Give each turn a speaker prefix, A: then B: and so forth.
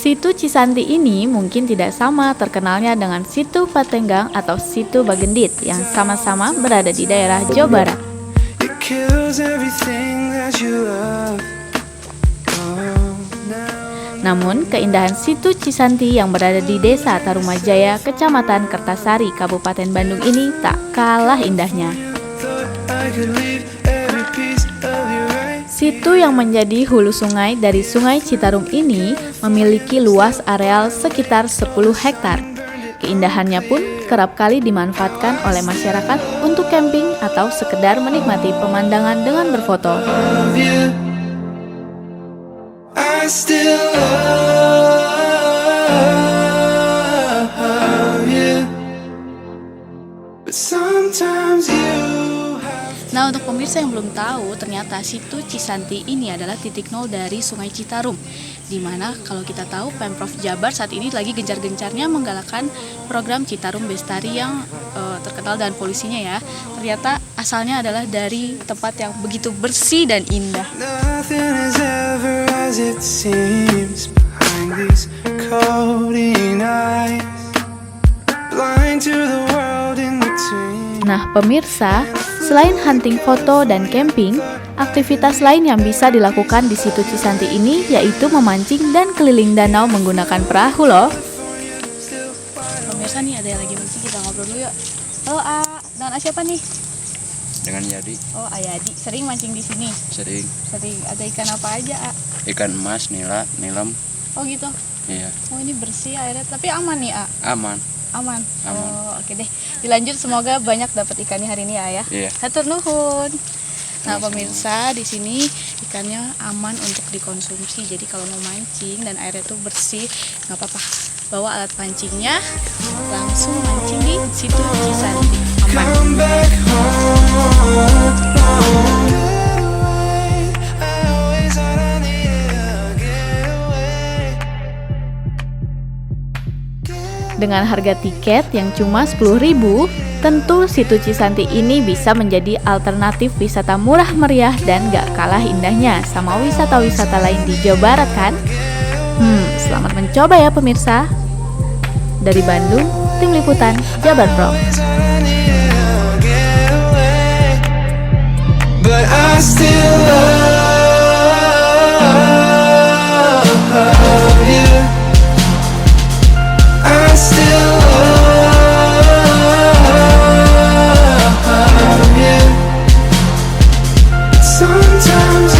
A: Situ Cisanti ini mungkin tidak sama terkenalnya dengan Situ Patenggang atau Situ Bagendit yang sama-sama berada di daerah Jawa Barat. Namun, keindahan Situ Cisanti yang berada di Desa Tarumajaya, Kecamatan Kertasari, Kabupaten Bandung ini tak kalah indahnya. Situ yang menjadi hulu sungai dari Sungai Citarum ini memiliki luas areal sekitar 10 hektar. Keindahannya pun kerap kali dimanfaatkan oleh masyarakat untuk camping atau sekedar menikmati pemandangan dengan berfoto. Nah, untuk pemirsa yang belum tahu, ternyata Situ Cisanti ini adalah titik nol dari Sungai Citarum, di mana kalau kita tahu Pemprov Jabar saat ini lagi gencar-gencarnya menggalakkan program Citarum Bestari yang terkenal dengan polusinya ya. Ternyata asalnya adalah dari tempat yang begitu bersih dan indah. Nah, pemirsa, selain hunting foto dan camping, aktivitas lain yang bisa dilakukan di Situ Cisanti ini yaitu memancing dan keliling danau menggunakan perahu loh. Pemirsa nih ada yang lagi mancing, kita ngobrol dulu yuk. Halo A, dengan A siapa nih?
B: Dengan Yadi.
A: Oh, Ayadi. Sering mancing di sini?
B: Sering.
A: Ada ikan apa aja, A?
B: Ikan emas, nila, nilam.
A: Oh gitu?
B: Iya.
A: Oh, ini bersih airnya, tapi aman nih, A?
B: Aman.
A: Aman. Oh, oke deh. Dilanjut, semoga banyak dapat ikannya hari ini ya.
B: Iya.
A: Hatur nuhun. Nah, pemirsa, di sini ikannya aman untuk dikonsumsi. Jadi kalau mau mancing dan airnya tuh bersih, nggak apa-apa. Bawa alat pancingnya, langsung mancing di Situ Cisanti. Aman. Dengan harga tiket yang cuma 10.000, tentu Situ Cisanti ini bisa menjadi alternatif wisata murah meriah dan gak kalah indahnya sama wisata-wisata lain di Jawa Barat kan? Selamat mencoba ya pemirsa. Dari Bandung, Tim Liputan Jabar Pro. But I still love you. I still love you. Sometimes